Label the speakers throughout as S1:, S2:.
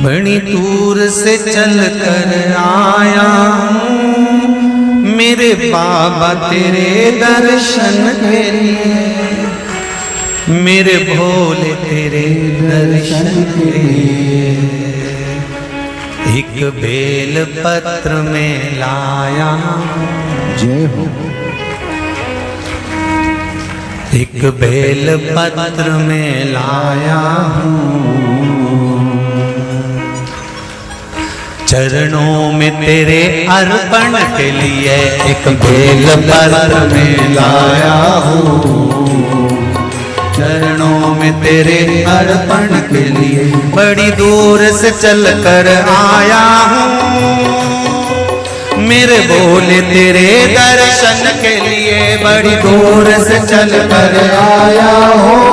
S1: बड़ी दूर से चल कर आया हूँ मेरे बाबा तेरे दर्शन के लिए, मेरे भोले तेरे दर्शन के लिए। एक बेल पत्र में लाया
S2: जय हो।
S1: एक बेल पत्र में लाया हूँ, चरणों में तेरे अर्पण के लिए। एक बेल पत्र में लाया हूँ, चरणों में तेरे अर्पण के लिए। बड़ी दूर से चल कर आया हूँ मेरे भोले तेरे दर्शन के लिए। बड़ी दूर से चल कर आया हूँ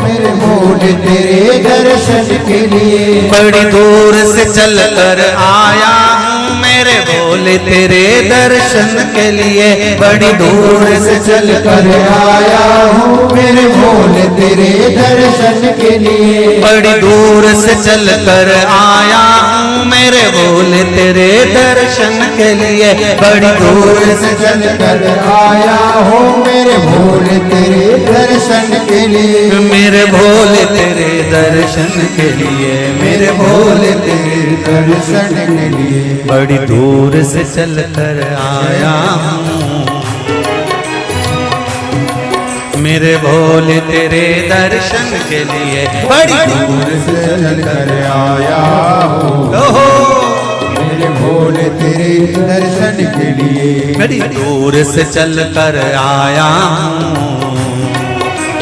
S2: मेरे भोले तेरे दर्शन के लिए।
S1: बड़ी दूर से चल कर आया हूँ मेरे भोले तेरे दर्शन के लिए। बड़ी दूर से चल कर
S2: आया हूँ मेरे भोले तेरे दर्शन के लिए।
S1: बड़ी दूर से चल कर आया हूँ मेरे भोले तेरे दर्शन के लिए। बड़ी दूर
S2: से चल कर आया हूँ मेरे भोले तेरे दर्शन के लिए।
S1: मेरे भोले तेरे दर्शन के लिए, मेरे भोले तेरे
S2: दर्शन के लिए।
S1: बड़ी दूर से चल कर आया हूँ मेरे भोले तेरे दर्शन के लिए। बड़ी
S2: दूर से चल कर आया हूँ मेरे भोले तेरे दर्शन के लिए।
S1: बड़ी दूर से चल कर आया हूँ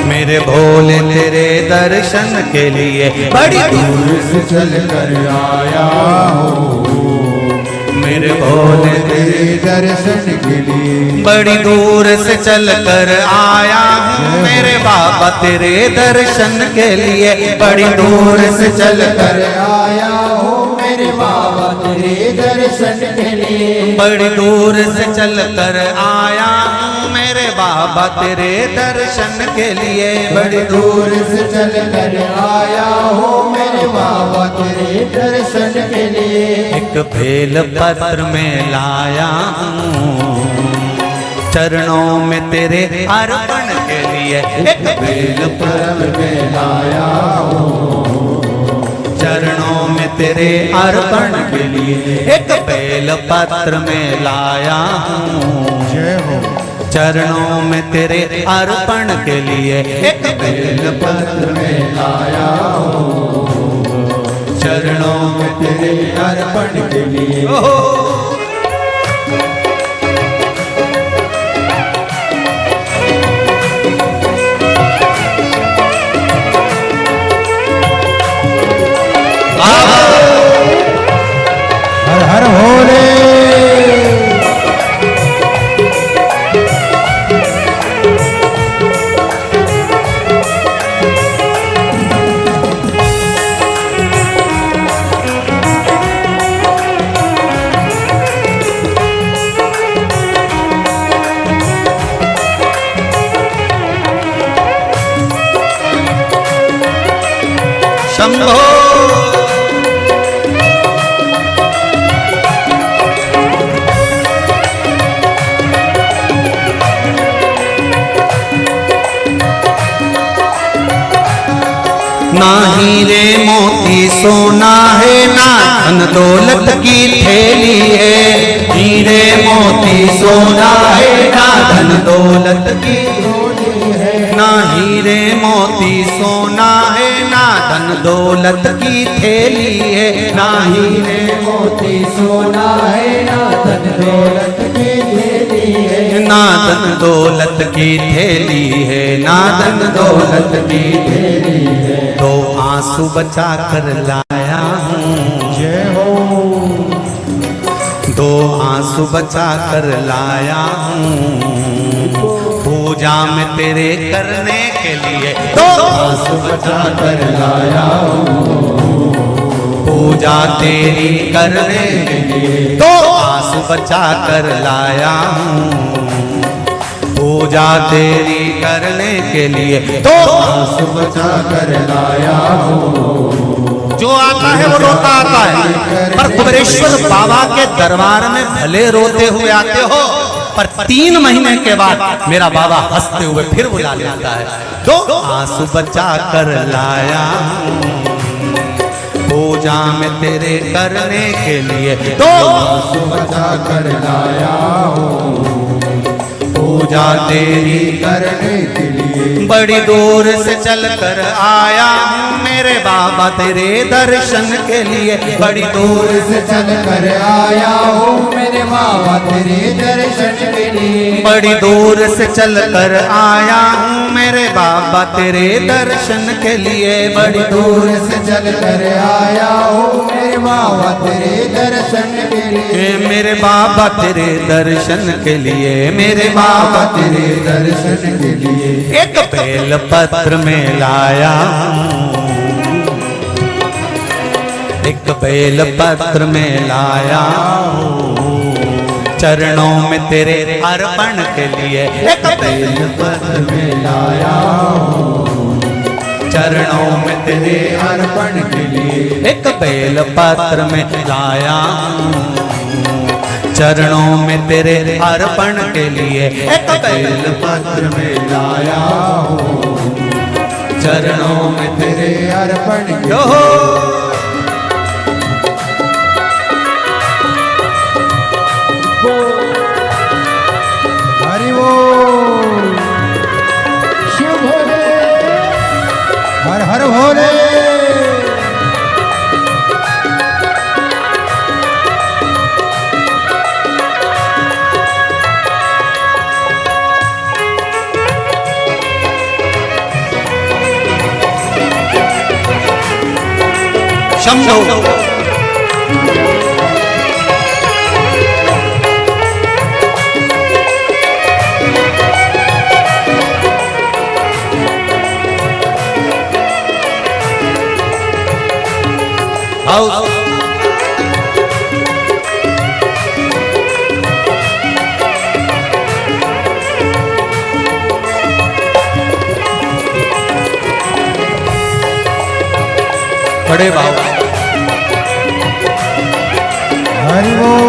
S1: मेरे भोले तेरे दर्शन के लिए। बड़ी
S2: दूर से चल कर आया हूँ
S1: मेरे भोले
S2: तेरे दर्शन के लिए।
S1: बड़ी दूर से चल कर आया हूँ मेरे बाबा तेरे दर्शन के लिए। बड़ी दूर से चल कर
S2: आया हूँ मेरे बाबा तेरे दर्शन के लिए।
S1: बड़ी दूर से चल कर आया हूँ मेरे बाबा तेरे दर्शन के लिए। बड़ी
S2: दूर से चल कर आया हूँ मेरे बाबा तेरे दर्शन के लिए।
S1: एक बेल पत्र में लाया हूँ चरणों में तेरे अर्पण के लिए। एक बेल
S2: पत्र में लाया हूँ
S1: चरणों में तेरे अर्पण के लिए। एक बेल पत्र में लाया हूँ
S2: जय हो।
S1: चरणों में तेरे अर्पण के लिए। एक बेल
S2: पत्र में लाया हूँ चरणों में तेरे अर्पण के लिए। हर हर भोले।
S1: शंभो ना हीरे मोती सोना है ना धन दौलत की थैली है। हीरे मोती सोना है ना धन दौलत की ना हीरे मोती सोना है ना धन दौलत की थैली है। ना हीरे
S2: मोती सोना है ना धन दौलत की थैली है।
S1: ना धन दौलत की थैली है, ना धन दौलत की थैली है। दो आंसू बचा कर लाया हूँ
S2: जय हो।
S1: दो आंसू बचा कर लाया हूँ पूजा में तेरे करने के लिए। दो
S2: आंसू बचा कर लाया हूँ
S1: पूजा तेरी करने के लिए। दो आंसू बचा कर लाया हूँ पूजा तेरी करने के लिए। दो
S2: आंसू बचा कर लाया हूँ
S1: जो आता है वो रोता आता है, पर कुबेरेश्वर बाबा के दरबार में भले रोते हुए आते हो, पर 3 महीने के बाद मेरा बाबा हंसते हुए फिर बुला लेता है। 2 आंसू बचा कर लाया पूजा में तेरे करने के लिए, 2
S2: आंसू बचा कर लाया हूँ पूजा तेरी करने के लिए।
S1: बड़ी दूर से चल कर आया हूँ मेरे बाबा तेरे दर्शन के लिए, बड़ी दूर
S2: से चल कर आया हूँ मेरे बाबा तेरे दर्शन के लिए।
S1: बड़ी दूर से चल कर आया हूँ मेरे बाबा तेरे दर्शन के लिए, बड़ी
S2: दूर से चल कर आया हूँ मेरे बाबा तेरे दर्शन के लिए।
S1: मेरे बाबा तेरे दर्शन के लिए, मेरे
S2: बाबा तेरे दर्शन के लिए।
S1: एक बेल पत्र में लाया, एक बेल पत्र में लाया चरणों में तेरे अर्पण के लिए, एक बेल पत्र में लाया चरणों में तेरे
S2: अर्पण के लिए।
S1: एक बेल पत्र में लाया चरणों में तेरे अर्पण के लिए, एक बेल
S2: पत्र में लाया हूँ चरणों में तेरे अर्पण के लिए। हरि बोल शिव भोले हर हर भोले।
S1: शंभो बड़े बाबा
S2: हरि बोल।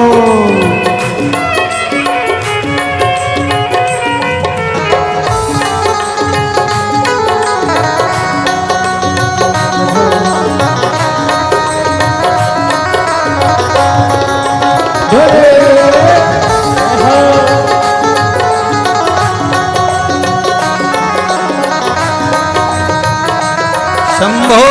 S1: शंभो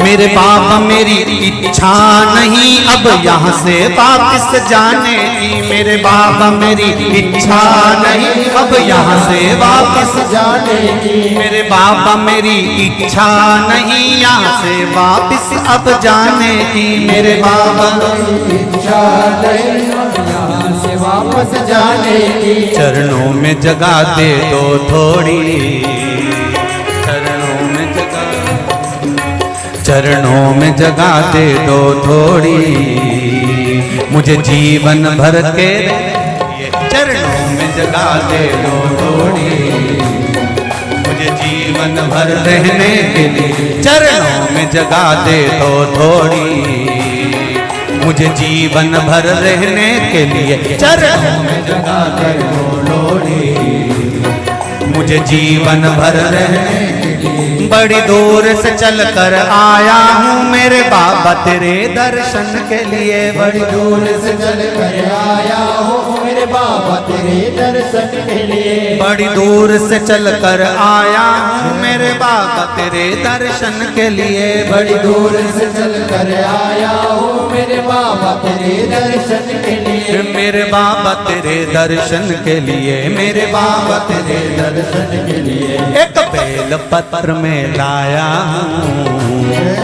S1: मेरे बाबा मेरी इच्छा नहीं अब यहाँ से वापस जाने की, मेरे बाबा मेरी इच्छा नहीं अब यहाँ से वापस
S2: जाने की।
S1: मेरे बाबा मेरी इच्छा नहीं यहाँ से वापस अब जाने की, मेरे बाबा
S2: इच्छा नहीं यहाँ से वापस जाने की।
S1: चरणों में जगा दे दो थोड़ी, चरणों में जगा, चरणों में जगा दे दो थोड़ी, मुझे जीवन भर के चरणों में जगा दे दो थोड़ी, मुझे जीवन भर रहने के लिए चरणों में जगा दे दो थोड़ी, मुझे जीवन भर रहने के लिए चरणों में जगा दे दो थोड़ी, मुझे जीवन भर रहने के लिए। बड़ी दूर से चल कर आया हूँ मेरे बाबा तेरे दर्शन के लिए, बड़ी दूर से चल कर आया हूँ मेरे बाबा तेरे दर्शन के लिए, बड़ी दूर से चल कर आया हूँ मेरे बाबा तेरे दर्शन के लिए, बड़ी दूर से चल कर आया हूँ मेरे बाबा तेरे दर्शन के लिए, मेरे बाबा तेरे दर्शन के लिए, मेरे बाबा तेरे दर्शन के लिए। एक बेल पत्र में लाया हूँ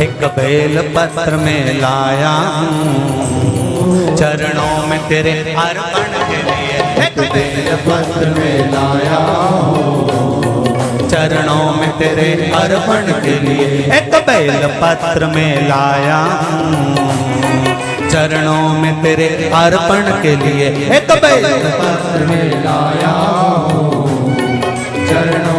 S1: एक बेल पत्र में लाया हूँ चरणों में तेरे अर्पण के लिए। एक बेल
S2: पत्र में लाया हूँ
S1: चरणों में तेरे अर्पण के लिए। एक बेल पत्र में लाया हूँ चरणों में तेरे अर्पण के लिए। एक बेल
S2: पत्र में लाया हूँ चरणों